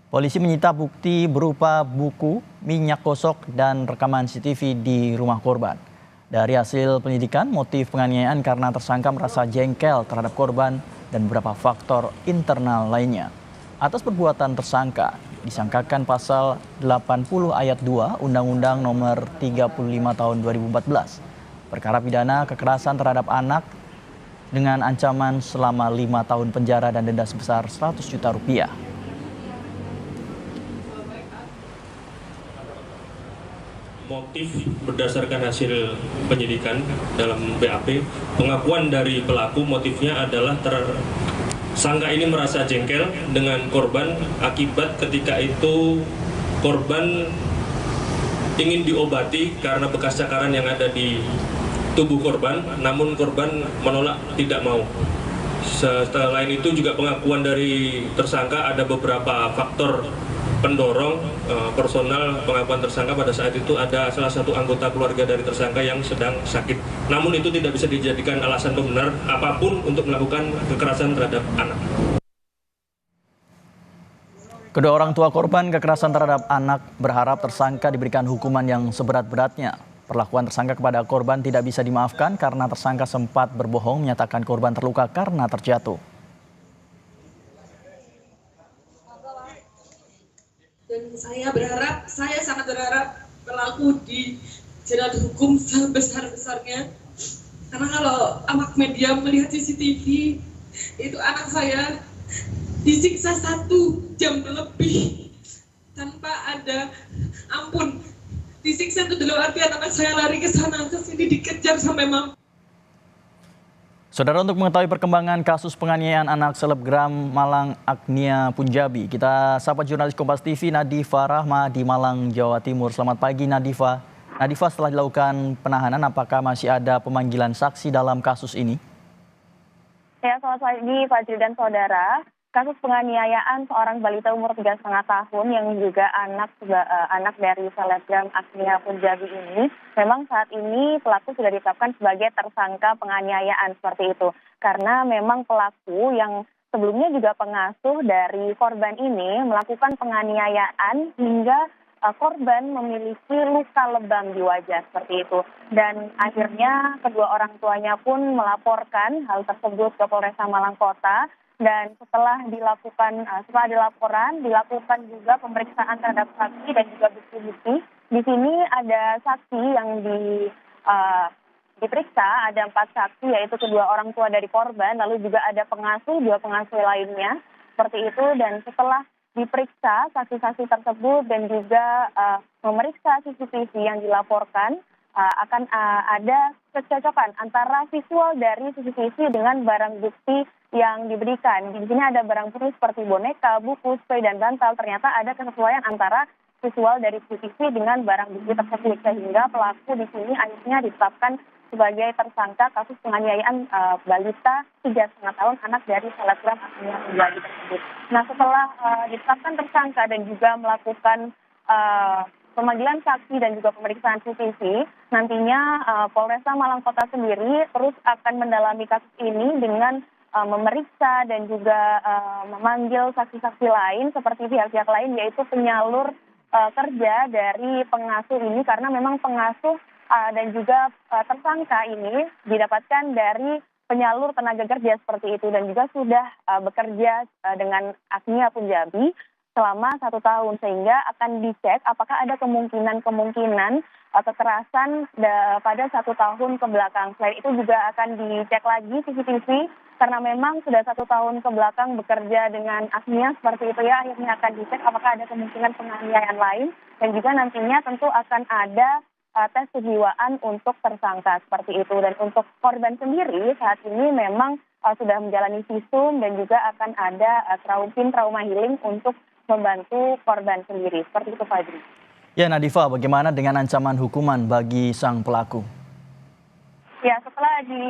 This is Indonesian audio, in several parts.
Polisi menyita bukti berupa buku, minyak gosok, dan rekaman CCTV di rumah korban. Dari hasil penyidikan, motif penganiayaan karena tersangka merasa jengkel terhadap korban dan beberapa faktor internal lainnya. Atas perbuatan tersangka, disangkakan pasal 80 ayat 2 Undang-Undang Nomor 35 Tahun 2014. Perkara pidana kekerasan terhadap anak dengan ancaman selama 5 tahun penjara dan denda sebesar 100 juta rupiah. Motif berdasarkan hasil penyidikan dalam BAP, pengakuan dari pelaku motifnya adalah tersangka ini merasa jengkel dengan korban akibat ketika itu korban ingin diobati karena bekas cakaran yang ada di tubuh korban, namun korban menolak, tidak mau. Selain itu juga pengakuan dari tersangka ada beberapa faktor pendorong personal pengakuan tersangka pada saat itu ada salah satu anggota keluarga dari tersangka yang sedang sakit. Namun itu tidak bisa dijadikan alasan pembenar apapun untuk melakukan kekerasan terhadap anak. Kedua orang tua korban kekerasan terhadap anak berharap tersangka diberikan hukuman yang seberat-beratnya. Perlakuan tersangka kepada korban tidak bisa dimaafkan karena tersangka sempat berbohong menyatakan korban terluka karena terjatuh. Dan saya sangat berharap pelaku dijerat hukum sebesar-besarnya. Karena kalau awak media melihat CCTV, itu anak saya disiksa 1 jam lebih tanpa ada ampun. Disiksa itu dalam artian anak saya lari ke sana ke sini dikejar sampai mampus. Saudara, untuk mengetahui perkembangan kasus penganiayaan anak selebgram Malang Agnia Punjabi, kita sapa jurnalis Kompas TV Nadifa Rahma di Malang, Jawa Timur. Selamat pagi Nadifa. Nadifa, setelah dilakukan penahanan, apakah masih ada pemanggilan saksi dalam kasus ini? Ya, selamat pagi Fajri dan saudara. Kasus penganiayaan seorang balita umur 3,5 tahun yang juga anak dari selebgram Agnia Punjabi ini, memang saat ini pelaku sudah ditetapkan sebagai tersangka penganiayaan seperti itu. Karena memang pelaku yang sebelumnya juga pengasuh dari korban ini melakukan penganiayaan hingga korban memiliki luka lebam di wajah seperti itu. Dan akhirnya kedua orang tuanya pun melaporkan hal tersebut ke Polresta Malang Kota. Dan setelah dilakukan dilakukan juga pemeriksaan terhadap saksi dan juga bukti-bukti. Di sini ada saksi yang diperiksa, ada 4 saksi, yaitu kedua orang tua dari korban, lalu juga ada dua pengasuh lainnya seperti itu. Dan setelah diperiksa saksi-saksi tersebut dan juga memeriksa CCTV yang dilaporkan, akan ada kecocokan antara visual dari CCTV dengan barang bukti yang diberikan. Di sini ada barang bukti seperti boneka, buku, spray, dan bantal. Ternyata ada kesesuaian antara visual dari CCTV dengan barang bukti tersebut, sehingga pelaku di sini akhirnya ditetapkan sebagai tersangka kasus penganiayaan balita 3,5 tahun anak dari selebgram Agnia Punjabi tersebut. Nah, setelah ditetapkan tersangka dan juga melakukan pemanggilan saksi dan juga pemeriksaan CCTV, nantinya Polresta Malang Kota sendiri terus akan mendalami kasus ini dengan memeriksa dan juga memanggil saksi-saksi lain seperti pihak-pihak lain, yaitu penyalur kerja dari pengasuh ini, karena memang pengasuh dan juga tersangka ini didapatkan dari penyalur tenaga kerja seperti itu, dan juga sudah bekerja dengan Agnia Punjabi selama 1 tahun, sehingga akan dicek apakah ada kemungkinan kekerasan pada 1 tahun ke belakang. Selain itu juga akan dicek lagi CCTV, karena memang sudah 1 tahun ke belakang bekerja dengan Agnia seperti itu ya, akhirnya akan dicek apakah ada kemungkinan penganiayaan lain, dan juga nantinya tentu akan ada tes kejiwaan untuk tersangka seperti itu. Dan untuk korban sendiri saat ini memang sudah menjalani visum dan juga akan ada trauma healing untuk membantu korban sendiri. Seperti itu, Fadri. Ya Nadifa, bagaimana dengan ancaman hukuman bagi sang pelaku? Ya, setelah di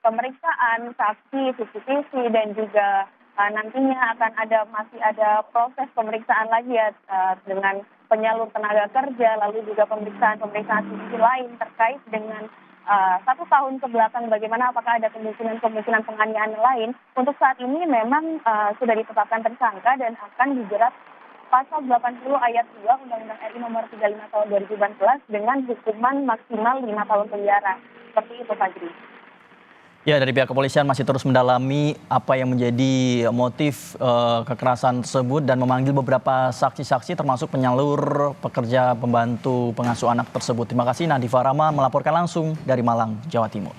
pemeriksaan saksi, CCTV, dan juga nantinya masih ada proses pemeriksaan lagi ya dengan penyalur tenaga kerja, lalu juga pemeriksaan sisi lain terkait dengan 1 tahun kebelakang bagaimana apakah ada kemungkinan penganiayaan lain. Untuk saat ini memang sudah ditetapkan tersangka dan akan dijerat pasal 80 ayat 2 Undang-Undang RI nomor 35 tahun 2018 dengan hukuman maksimal 5 tahun penjara. Seperti itu, Fajri. Ya, dari pihak kepolisian masih terus mendalami apa yang menjadi motif kekerasan tersebut dan memanggil beberapa saksi-saksi termasuk penyalur pekerja pembantu pengasuh anak tersebut. Terima kasih Nadifa Rama melaporkan langsung dari Malang, Jawa Timur.